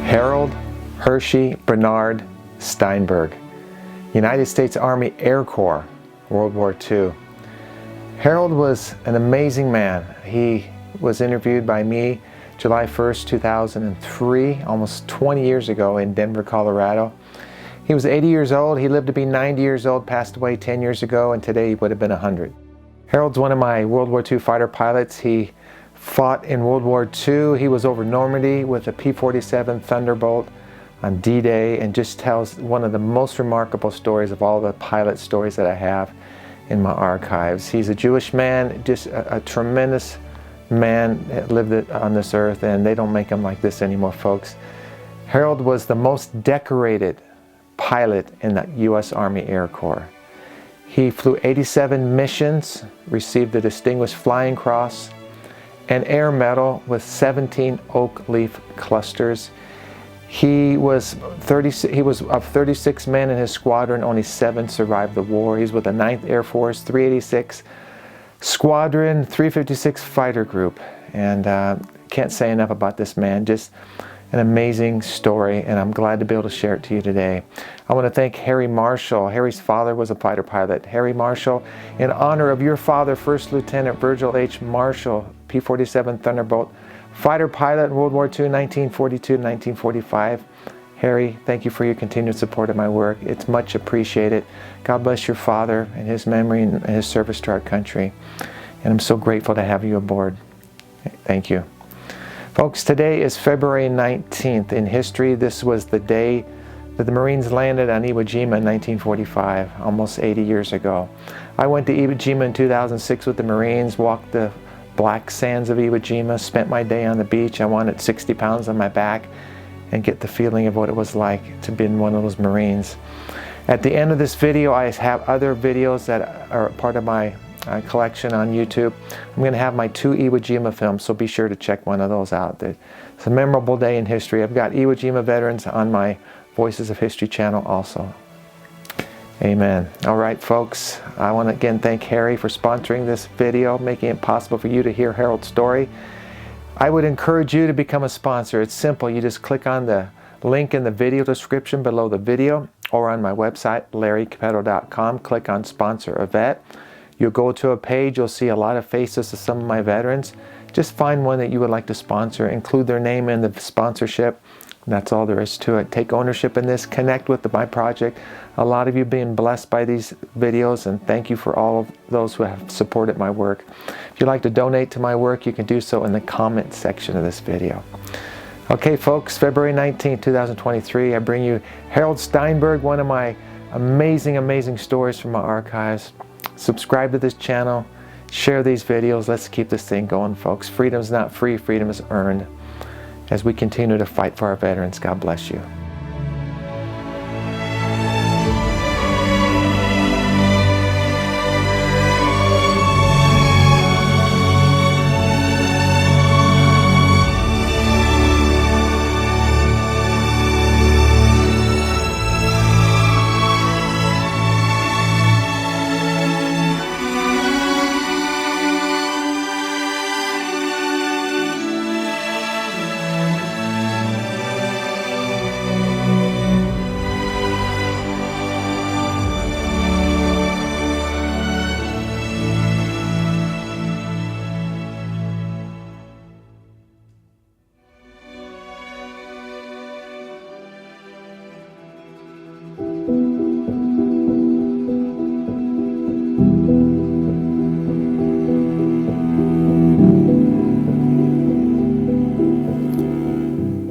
Harold Hershey Bernard Steinberg, United States Army Air Corps, World War II. Harold was an amazing man. He was interviewed by me July 1st, 2003, almost 20 years ago in Denver, Colorado. He was 80 years old. He lived to be 90 years old, passed away 10 years ago, and today he would have been 100. Harold's one of my World War II fighter pilots. He fought in World War II. He was over Normandy with a P-47 Thunderbolt on D-Day, and just tells one of the most remarkable stories of all the pilot stories that I have in my archives. He's a Jewish man, just a tremendous man that lived on this earth, and they don't make them like this anymore, folks. Harold was the most decorated pilot in the U.S. Army Air Corps. He flew 87 missions, received the Distinguished Flying Cross, an Air Medal with 17 oak leaf clusters. He was of 36 men in his squadron, only 7 survived the war. He's with the 9th Air Force, 386 Squadron, 356 Fighter Group. And can't say enough about this man. Just an amazing story, and I'm glad to be able to share it to you today. I want to thank Harry Marshall. Harry's father was a fighter pilot. Harry Marshall, in honor of your father, First Lieutenant Virgil H. Marshall, P-47 Thunderbolt, fighter pilot in World War II, 1942 to 1945. Harry, thank you for your continued support of my work. It's much appreciated. God bless your father and his memory and his service to our country. And I'm so grateful to have you aboard. Thank you. Folks, today is February 19th. In history, this was the day that the Marines landed on Iwo Jima in 1945, almost 80 years ago. I went to Iwo Jima in 2006 with the Marines, walked the black sands of Iwo Jima, spent my day on the beach. I wanted 60 pounds on my back and get the feeling of what it was like to be one of those Marines. At the end of this video, I have other videos that are part of my collection on YouTube. I'm going to have my 2 Iwo Jima films, so be sure to check one of those out. It's a memorable day in history. I've got Iwo Jima veterans on my Voices of History channel also. Amen. All right, folks, I want to again thank Harry for sponsoring this video, making it possible for you to hear Harold's story. I would encourage you to become a sponsor. It's simple. You just click on the link in the video description below the video, or on my website, larrycapetto.com. Click on Sponsor a Vet. You'll go to a page, you'll see a lot of faces of some of my veterans. Just find one that you would like to sponsor, include their name in the sponsorship. That's all there is to it. Take ownership in this, connect with my project. A lot of you being blessed by these videos, and thank you for all of those who have supported my work. If you'd like to donate to my work, you can do so in the comment section of this video. Okay, folks, February 19, 2023, I bring you Harold Steinberg, one of my amazing, amazing stories from my archives. Subscribe to this channel, share these videos. Let's keep this thing going, folks. Freedom's not free, freedom is earned. As we continue to fight for our veterans, God bless you.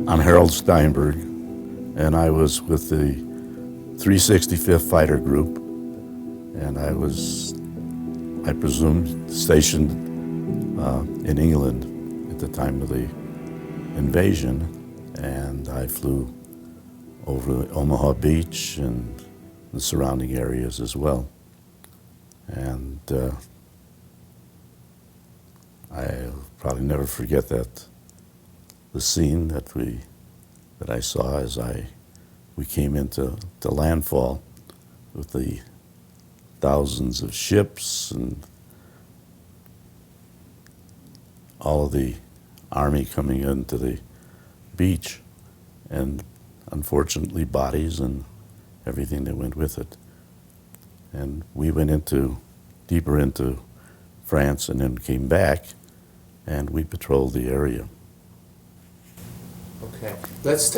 I'm Harold Steinberg, and I was with the 365th Fighter Group, and I was, I presume, stationed in England at the time of the invasion, and I flew over Omaha Beach and the surrounding areas as well. And I'll probably never forget the scene that I saw as we came into landfall with the thousands of ships and all of the Army coming into the beach. and unfortunately bodies and everything that went with it. And we went deeper into France and then came back, and we patrolled the area. Okay, let's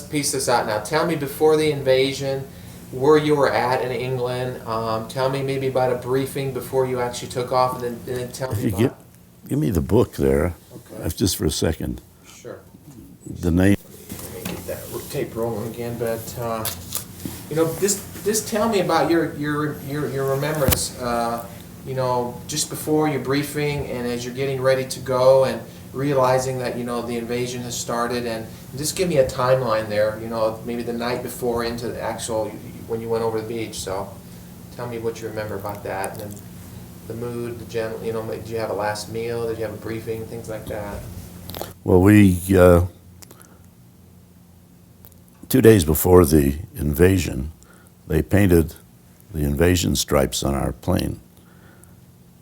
piece this out now. Tell me, before the invasion, where you were at in England. Tell me maybe about a briefing before you actually took off, and then tell If me you about... give me the book there, Okay. just for a second. Sure. The name. Let me get that tape rolling again, but just tell me about your remembrance. Just before your briefing and as you're getting ready to go and realizing that the invasion has started, and just give me a timeline there. Maybe the night before into the actual when you went over the beach. So tell me what you remember about that, and then the mood, the general. Did you have a last meal? Did you have a briefing? Things like that. Well, 2 days before the invasion, they painted the invasion stripes on our plane.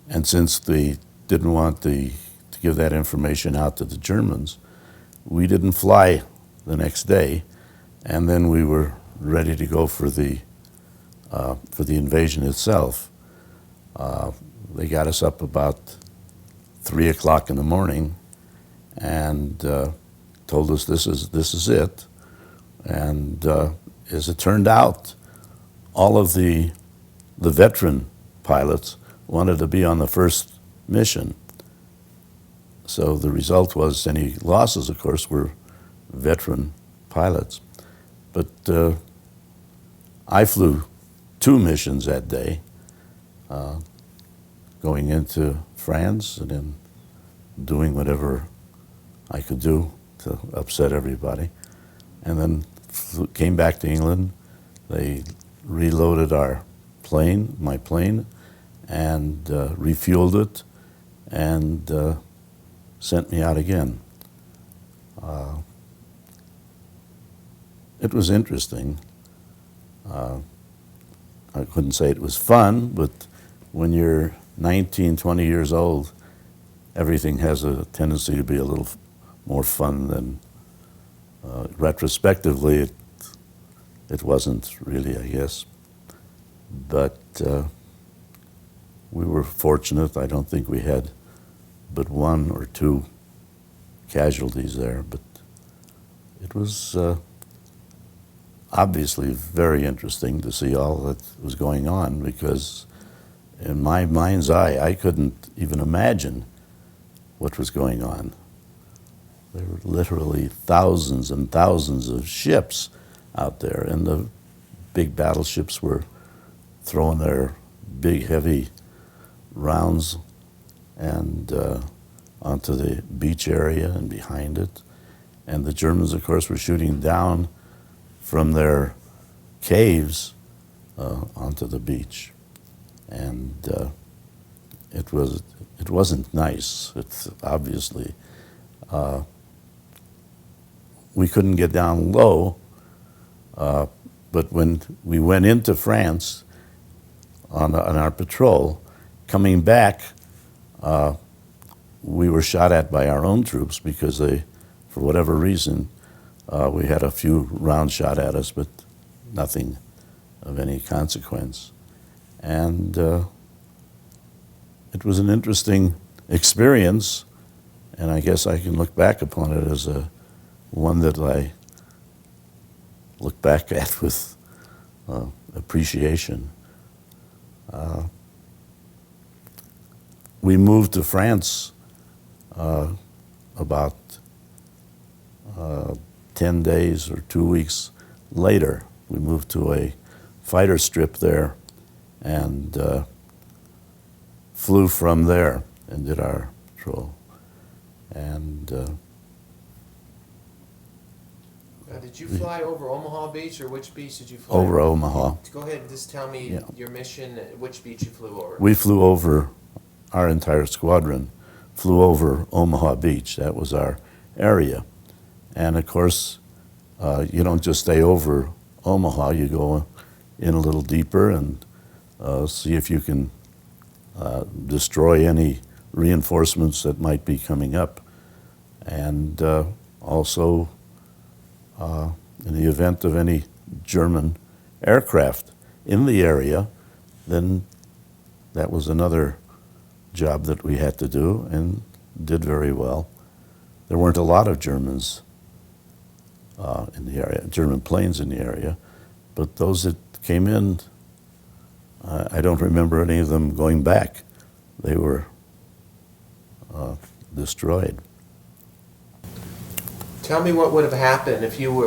And since they didn't want to give that information out to the Germans, we didn't fly the next day, and then we were ready to go for the invasion itself. They got us up about 3 o'clock in the morning and told us this is it. And as it turned out, all of the veteran pilots wanted to be on the first mission. So the result was any losses, of course, were veteran pilots. But I flew 2 missions that day, going into France and then doing whatever I could do to upset everybody. And then came back to England. They reloaded my plane, and refueled it, and sent me out again. It was interesting. I couldn't say it was fun, but when you're 19, 20 years old, everything has a tendency to be a little more fun than retrospectively it wasn't really, I guess. But we were fortunate. I don't think we had but 1 or 2 casualties there, but it was obviously very interesting to see all that was going on, because in my mind's eye, I couldn't even imagine what was going on. There were literally thousands and thousands of ships out there, and the big battleships were throwing their big, heavy rounds and onto the beach area and behind it. And the Germans, of course, were shooting down from their caves onto the beach. And it wasn't nice. It's obviously, we couldn't get down low, but when we went into France on our patrol, coming back, we were shot at by our own troops because they, for whatever reason, we had a few rounds shot at us, but nothing of any consequence. And it was an interesting experience, and I guess I can look back upon it as one that I look back at with appreciation. We moved to France about 10 days or 2 weeks later. We moved to a fighter strip there and flew from there and did our patrol. And did you fly over Omaha Beach, or which beach did you fly over Omaha. Go ahead and just tell me your mission, which beach you flew over. We flew over, our entire squadron flew over Omaha Beach. That was our area. And of course, you don't just stay over Omaha, you go in a little deeper and see if you can destroy any reinforcements that might be coming up. And also in the event of any German aircraft in the area, then that was another job that we had to do and did very well. There weren't a lot of Germans in the area, German planes in the area, but those that came in, I don't remember any of them going back. They were destroyed. Tell me what would have happened if you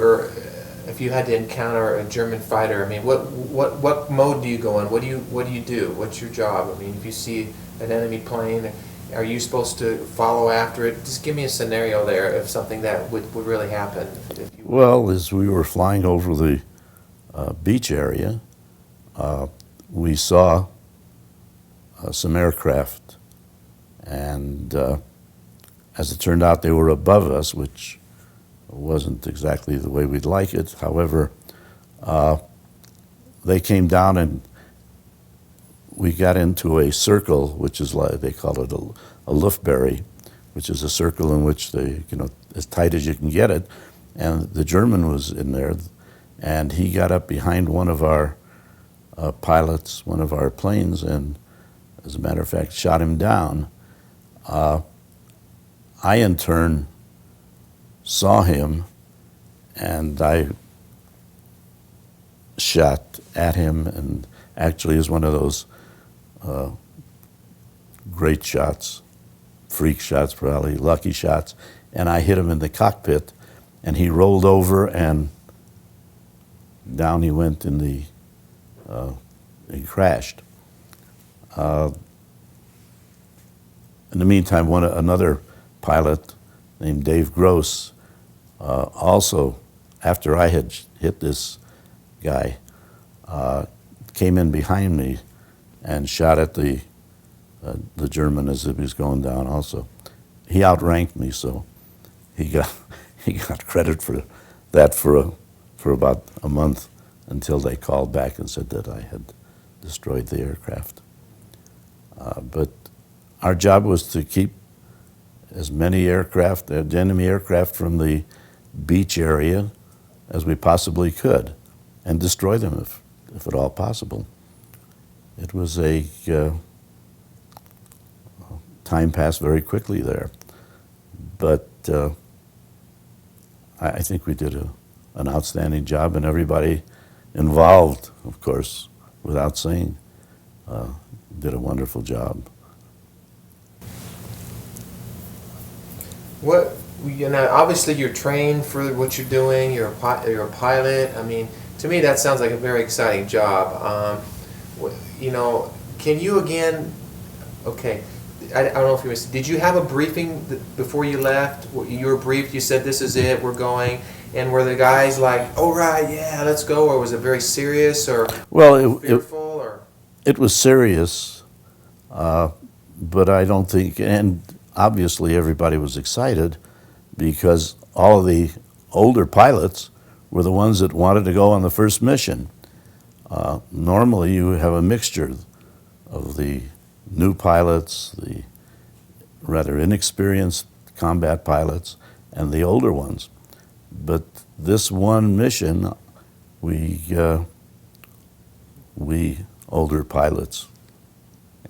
had to encounter a German fighter. I mean, what mode do you go in? What do you do? What's your job? I mean, if you see an enemy plane, are you supposed to follow after it? Just give me a scenario there of something that would really happen. Well, as we were flying over the beach area, we saw some aircraft, and as it turned out, they were above us, which wasn't exactly the way we'd like it. However, they came down and we got into a circle, which is like, they call it a Luftberry, which is a circle in which they, as tight as you can get it. And the German was in there, and he got up behind one of our pilots, one of our planes, and as a matter of fact, shot him down. I, in turn, saw him, and I shot at him, and actually is one of those great shots, freak shots probably, lucky shots, and I hit him in the cockpit, and he rolled over, and down he went in the, he crashed. In the meantime, another pilot named Dave Gross, also, after I had hit this guy, came in behind me and shot at the German as if he was going down also. He outranked me, so he got credit for that for about a month until they called back and said that I had destroyed the aircraft. But our job was to keep as many aircraft, enemy aircraft, from the beach area as we possibly could, and destroy them if at all possible. It was time passed very quickly there, but I think we did an outstanding job, and everybody involved, of course, without saying, did a wonderful job. Obviously you're trained for what you're doing. You're a pilot. I mean, to me that sounds like a very exciting job. Can you again? Okay, I don't know if you missed. Did you have a briefing before you left? You were briefed. You said, "This is it. We're going." And were the guys like, "Oh right, yeah, let's go," or was it very serious or fearful? It was serious, but I don't think, and obviously everybody was excited because all of the older pilots were the ones that wanted to go on the first mission. Normally you have a mixture of the new pilots, the rather inexperienced combat pilots, and the older ones. But this one mission, we older pilots,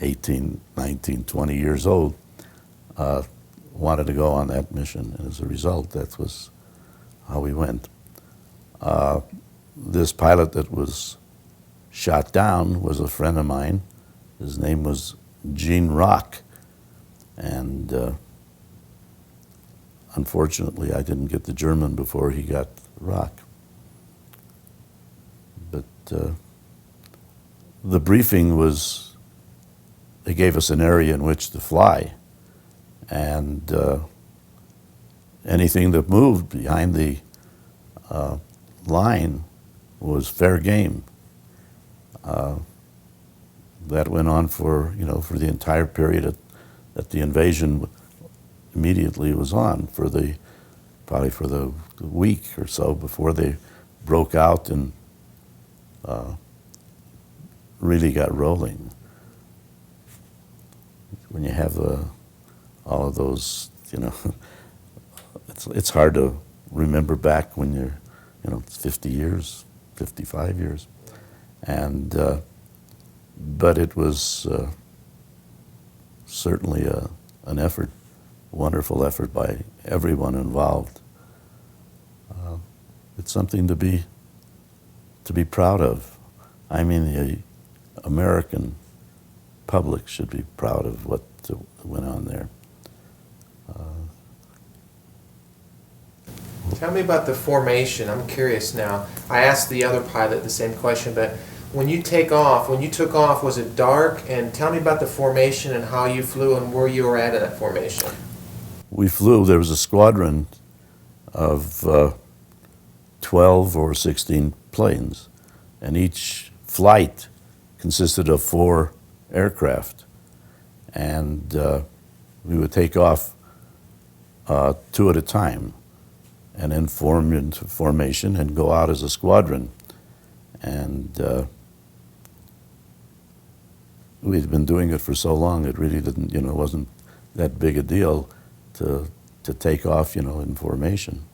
18, 19, 20 years old, wanted to go on that mission, and as a result, that was how we went. This pilot that was shot down was a friend of mine. His name was Gene Rock, and unfortunately, I didn't get the German before he got Rock. But the briefing was, they gave us an area in which to fly, and anything that moved behind the line was fair game. That went on for the entire period that the invasion immediately was on, probably for the week or so before they broke out and really got rolling. When you have all of those, it's hard to remember back when you're it's 50 years, 55 years. And, but it was certainly an effort, wonderful effort by everyone involved. It's something to be proud of. I mean, the American public should be proud of what went on there. Tell me about the formation. I'm curious now. I asked the other pilot the same question, but when you took off, was it dark? And tell me about the formation and how you flew and where you were at in that formation. We flew, there was a squadron of 12 or 16 planes, and each flight consisted of 4 aircraft. And we would take off 2 at a time, and then form into formation and go out as a squadron. And we'd been doing it for so long, it really didn't, wasn't that big a deal to take off, in formation.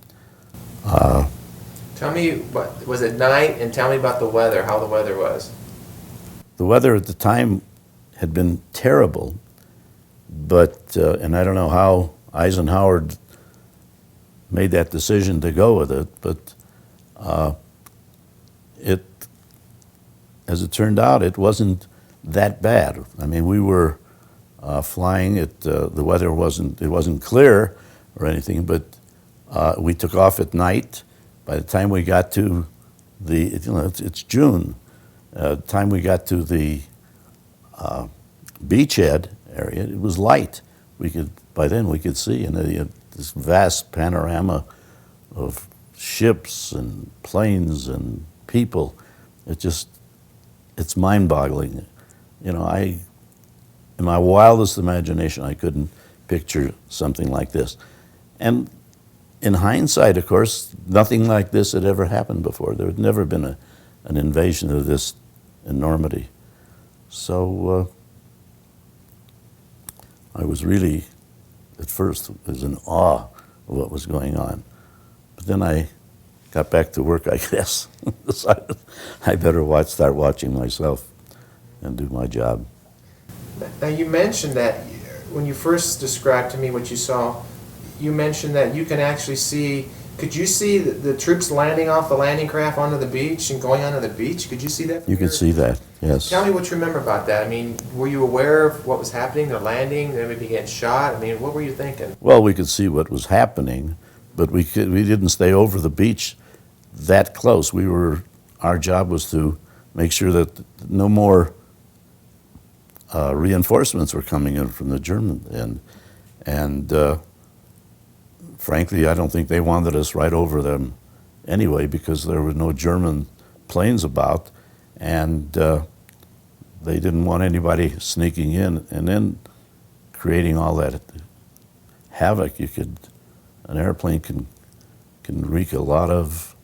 Tell me, what was it night? And tell me about the weather, how the weather was. The weather at the time had been terrible, but, and I don't know how Eisenhower made that decision to go with it, but as it turned out, it wasn't that bad. I mean, we were flying, the weather wasn't clear or anything, but we took off at night. By the time we got to it's June. The time we got to the beachhead area, it was light. By then we could see, and this vast panorama of ships and planes and people. It's mind-boggling. In my wildest imagination, I couldn't picture something like this. And in hindsight, of course, nothing like this had ever happened before. There had never been an invasion of this enormity. So I was really, at first, was in awe of what was going on. But then I got back to work, I guess. Decided I better start watching myself and do my job. Now you mentioned that when you first described to me what you saw, you mentioned that you can actually see, could you see the troops landing off the landing craft onto the beach and going onto the beach? Could you see that? You could see that, yes. Tell me what you remember about that. I mean, were you aware of what was happening? They're landing, they would be getting shot. I mean, what were you thinking? Well, we could see what was happening, but we didn't stay over the beach that close. Our job was to make sure that no more reinforcements were coming in from the German end. And frankly, I don't think they wanted us right over them anyway, because there were no German planes about, and they didn't want anybody sneaking in and then creating all that havoc. An airplane can wreak a lot of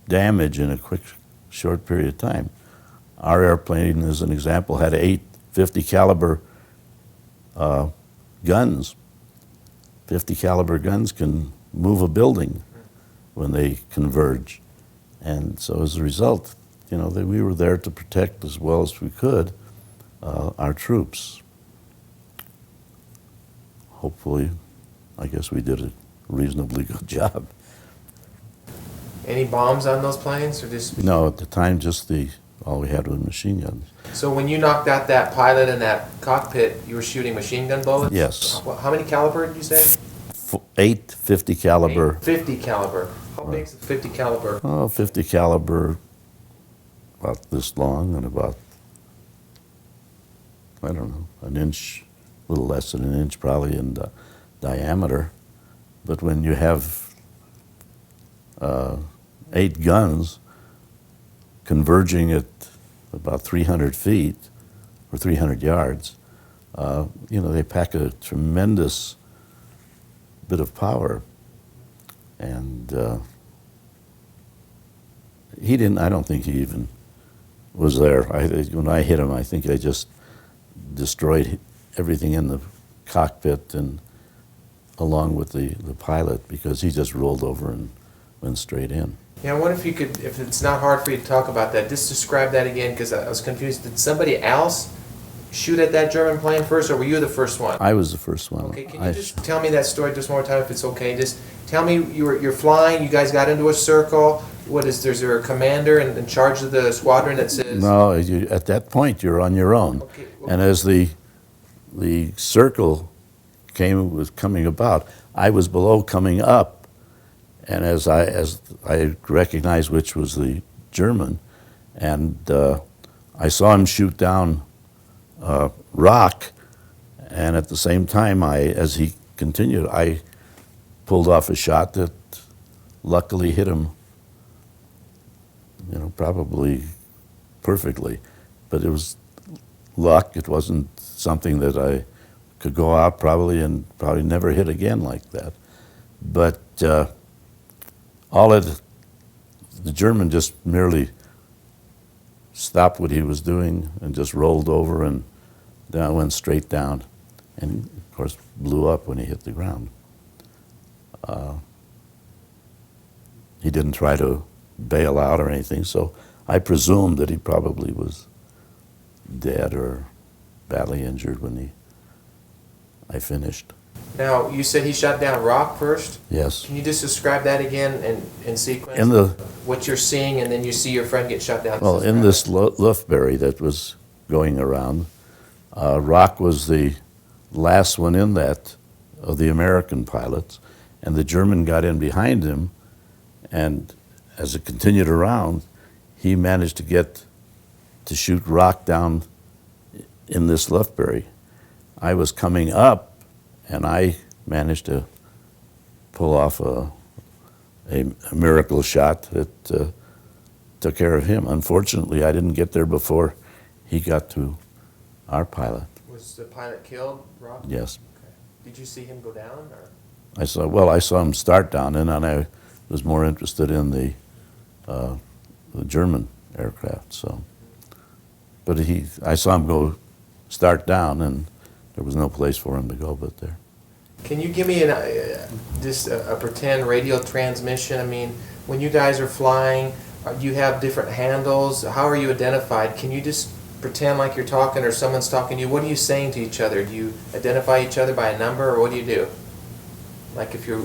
damage in a quick, short period of time. Our airplane, as an example, had 8 50 caliber guns. 50 caliber guns can move a building when they converge. And so as a result, we were there to protect as well as we could our troops. Hopefully, I guess we did a reasonably good job. Any bombs on those planes, or just? No, at the time, just all we had was machine guns. So when you knocked out that pilot in that cockpit, you were shooting machine gun bullets? Yes. How many caliber did you say? 8 50 caliber. 50 caliber. How big is 50 caliber? Oh, 50 caliber, about this long and about, I don't know, an inch, a little less than an inch probably in diameter. But when you have 8 guns converging at about 300 feet or 300 yards, they pack a tremendous bit of power. And I don't think he even was there. When I hit him, I think I just destroyed everything in the cockpit and along with the pilot, because he just rolled over and went straight in. Yeah, I wonder if you could, if it's not hard for you to talk about that, just describe that again, because I was confused. Did somebody else shoot at that German plane first, or were you the first one? I was the first one. Okay, can you just tell me that story just one more time if it's okay? Just tell me, you're flying, you guys got into a circle. What is there a commander in charge of the squadron that says... No, at that point you're on your own. Okay, And as the circle was coming about, I was below coming up, and as I recognized which was the German, and I saw him shoot down rock, and at the same time, as he continued, I pulled off a shot that luckily hit him, probably perfectly, but it was luck. It wasn't something that I could go out probably never hit again like that. But the German just merely stopped what he was doing and just rolled over and went straight down, and of course blew up when he hit the ground. He didn't try to bail out or anything, so I presumed that he probably was dead or badly injured when I finished. Now, you said he shot down rock first? Yes. Can you just describe that again in sequence? In the what you're seeing, and then you see your friend get shot down? well, in this Luftberry that was going around, rock was the last one in that of the American pilots, and the German got in behind him, and as it continued around, he managed to shoot rock down in this Luftberry. I was coming up, and I managed to pull off a miracle shot that took care of him. Unfortunately, I didn't get there before he got to our pilot. Was the pilot killed, Rob? Yes. Okay. Did you see him go down, or? I saw him start down, and then I was more interested in the German aircraft. So, but I saw him start down, and there was no place for him to go but there. Can you give me just a pretend radio transmission? I mean, when you guys are flying, do you have different handles? How are you identified? Can you just pretend like you're talking or someone's talking to you? What are you saying to each other? Do you identify each other by a number, or what do you do? Like if your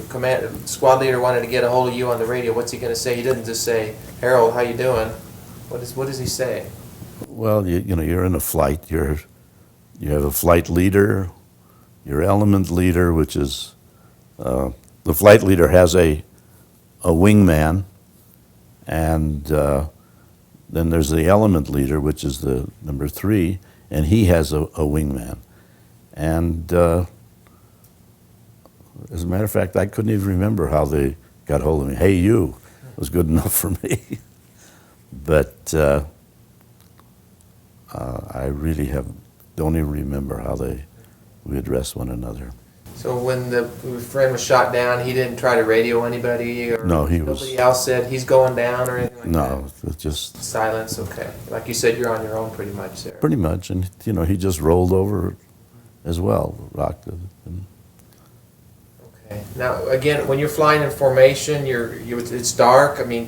squad leader wanted to get a hold of you on the radio, what's he going to say? He doesn't just say, "Harold, how you doing?" What does he say? Well, you're in a flight. You have a flight leader, your element leader, which is the flight leader has a wingman, and then there's the element leader, which is the number 3, and he has a wingman. And as a matter of fact, I couldn't even remember how they got hold of me. "Hey, you," was good enough for me. But I really don't even remember how we addressed one another. So when the friend was shot down, he didn't try to radio anybody, or No, nobody else said he's going down or anything like that? No, it's just Silence. Okay. Like you said, you're on your own pretty much there. pretty much, and he just rolled over as well, rocked it. And Okay. Now, again, when you're flying in formation, it's dark. I mean,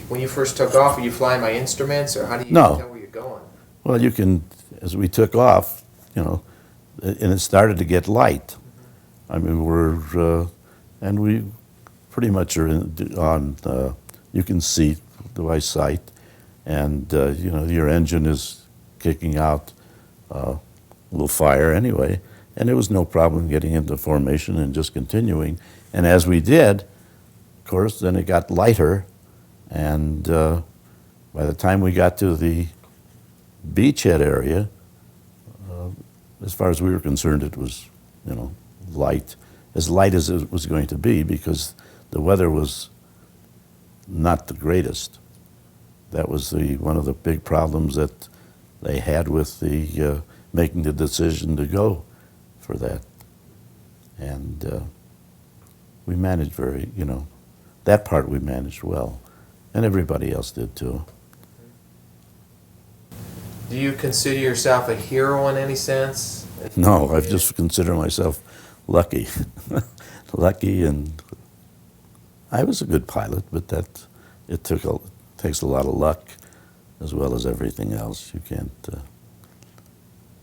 when you first took off, are you flying by instruments, or how do you No. tell where you're going? well, you can, as we took off, and it started to get light. I mean, and we pretty much are on, you can see by sight, and your engine is kicking out a little fire anyway, and there was no problem getting into formation and just continuing. And as we did, of course, then it got lighter, and by the time we got to the beachhead area, as far as we were concerned, it was, light as it was going to be, because the weather was not the greatest. That was one of the big problems that they had with the making the decision to go for that. And we managed that part we managed well, and everybody else did too. Do you consider yourself a hero in any sense? No, I just consider myself lucky. Lucky, and I was a good pilot, but takes a lot of luck as well as everything else. You can't,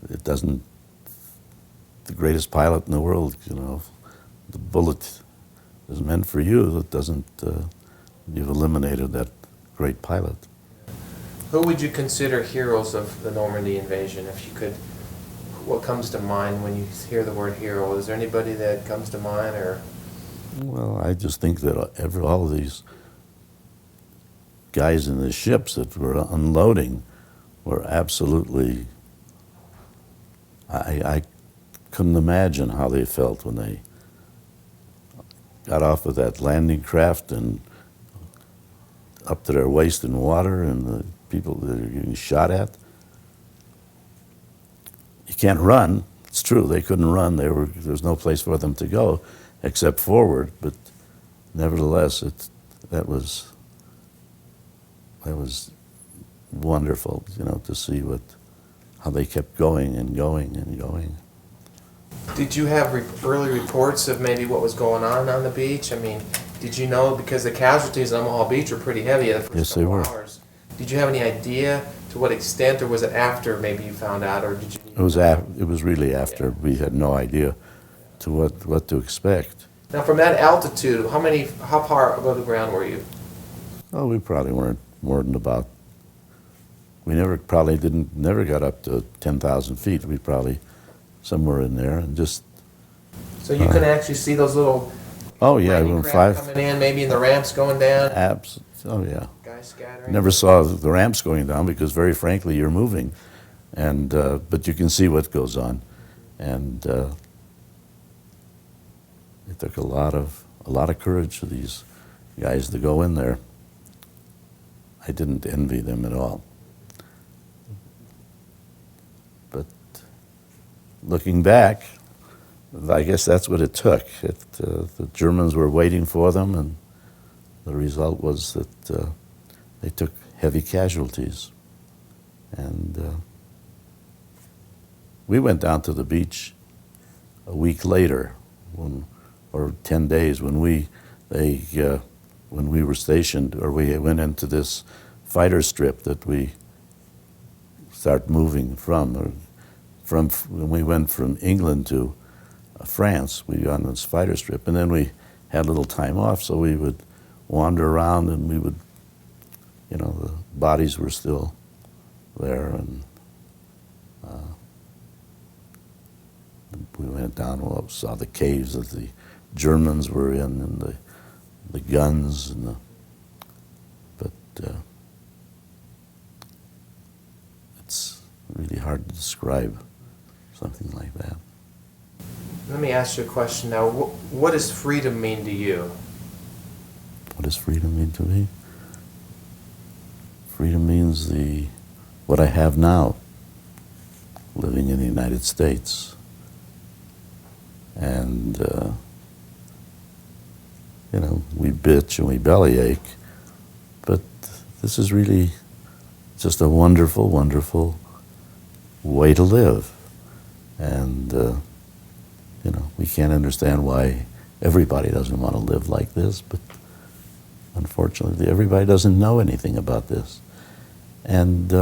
it doesn't, the greatest pilot in the world, you know, the bullet is meant for you. It doesn't, you've eliminated that great pilot. Who would you consider heroes of the Normandy invasion, if you could? What comes to mind when you hear the word hero? Is there anybody that comes to mind, or? Well, I just think that all of these guys in the ships that were unloading were absolutely, I couldn't imagine how they felt when they got off of that landing craft and up to their waist in water, and the people that are getting shot at. You can't run. It's true, they couldn't run. There was no place for them to go except forward, but nevertheless, that was wonderful, you know, to see how they kept going and going and going. Did you have early reports of maybe what was going on the beach? I mean, did you know, because the casualties on Omaha Beach were pretty heavy the first Yes, they couple were. hours. Did you have any idea to what extent, or was it after maybe you found out, or did you? It was really after. We had no idea to what to expect. Now, from that altitude, how far above the ground were you? Oh, we probably weren't more than about. We never got up to 10,000 feet. We probably somewhere in there, and just. So you can actually see those little. Oh yeah, landing craft coming in, maybe in the ramps going down. Oh yeah. Guys scattering. Never saw the ramps going down because, very frankly, you're moving, and but you can see what goes on, and it took a lot of courage for these guys to go in there. I didn't envy them at all, but looking back, I guess that's what it took. The Germans were waiting for them, and the result was that they took heavy casualties. And we went down to the beach a week later, or 10 days, when we were stationed, or we went into this fighter strip that we start moving from when we went from England to France. We got on this fighter strip, and then we had a little time off, so we would wander around, and we would, you know, the bodies were still there, and we went down and saw the caves that the Germans were in, and the guns, and but it's really hard to describe something like that. Let me ask you a question now. What does freedom mean to you? What does freedom mean to me? Freedom means what I have now, living in the United States. And, you know, we bitch and we bellyache, but this is really just a wonderful, wonderful way to live. And, you know, we can't understand why everybody doesn't want to live like this, but unfortunately, everybody doesn't know anything about this. And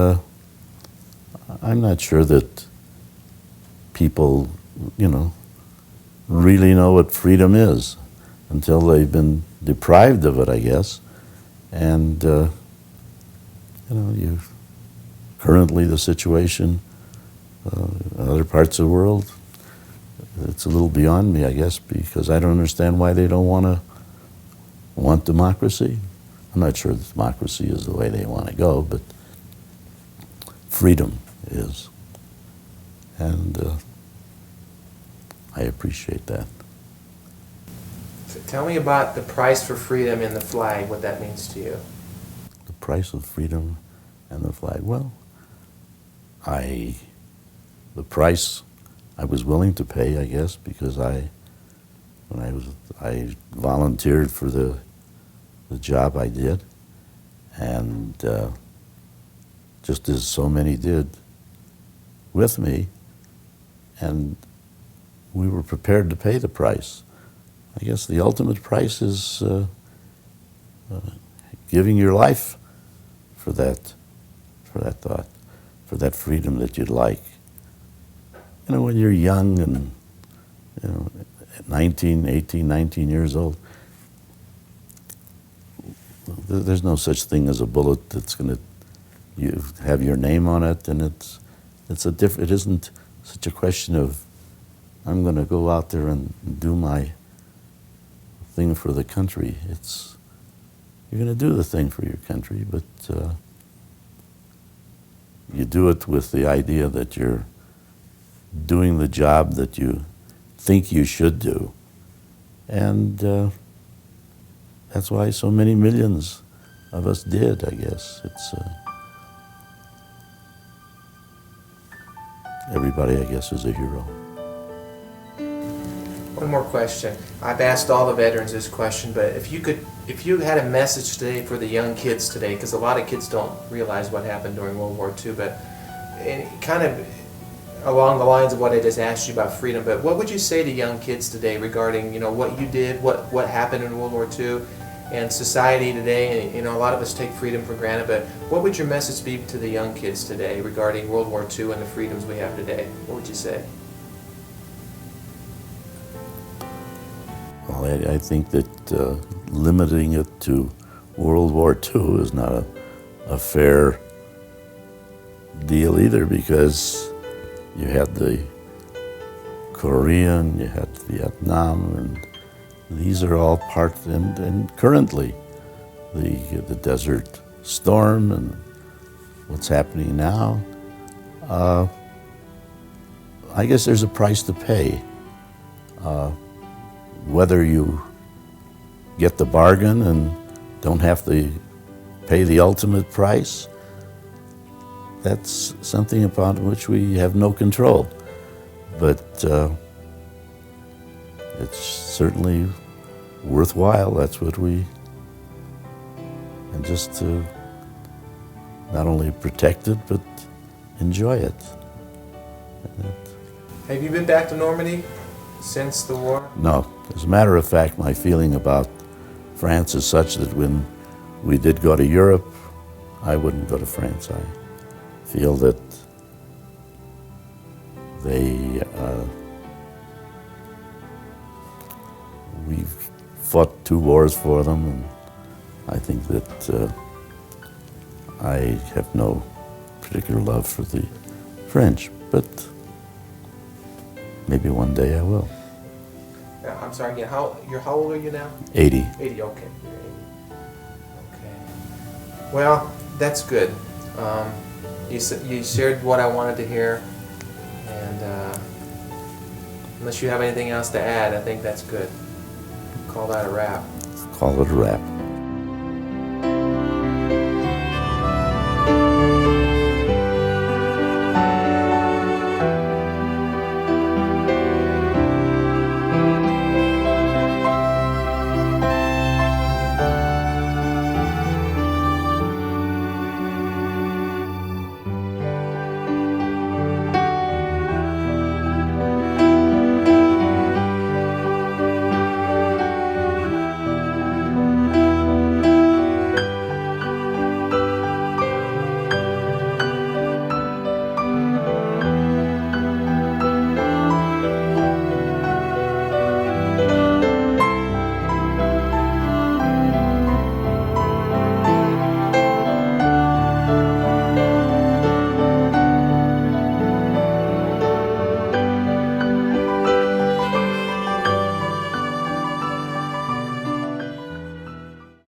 I'm not sure that people, you know, really know what freedom is until they've been deprived of it, I guess. And, you know, currently the situation in other parts of the world, it's a little beyond me, I guess, because I don't understand why they don't want democracy. I'm not sure that democracy is the way they want to go, but freedom is. And I appreciate that. So tell me about the price for freedom in the flag, what that means to you. The price of freedom and the flag. Well, the price I was willing to pay, I guess, because I volunteered for the job I did, and just as so many did with me, and we were prepared to pay the price. I guess the ultimate price is giving your life for that thought, for that freedom that you'd like. You know, when you're young and, you know, 19, 18, 19 years old, there's no such thing as a bullet that's going to have your name on it, and it isn't such a question of, I'm going to go out there and do my thing for the country. You're going to do the thing for your country, but you do it with the idea that you're doing the job that you think you should do. And that's why so many millions of us did, I guess. Everybody, I guess, is a hero. One more question. I've asked all the veterans this question, but if you had a message today for the young kids today, because a lot of kids don't realize what happened during World War II, but kind of along the lines of what I just asked you about freedom, but what would you say to young kids today regarding, you know, what you did, what happened in World War II, and society today? And, you know, a lot of us take freedom for granted, but what would your message be to the young kids today regarding World War II and the freedoms we have today? What would you say? Well, I think that limiting it to World War II is not a fair deal either, because you had the Korean, you had Vietnam, and these are all part, and currently the Desert Storm and what's happening now. I guess there's a price to pay. Whether you get the bargain and don't have to pay the ultimate price, that's something upon which we have no control. But it's certainly worthwhile. That's what and just to not only protect it, but enjoy it. Have you been back to Normandy since the war? No. As a matter of fact, my feeling about France is such that when we did go to Europe, I wouldn't go to France. I feel that we've fought 2 wars for them, and I think that I have no particular love for the French, but maybe one day I will. I'm sorry again, how old are you now? 80. 80, okay. You're 80. Okay. Well, that's good. You shared what I wanted to hear, and unless you have anything else to add, I think that's good. Call that a wrap. Call it a wrap.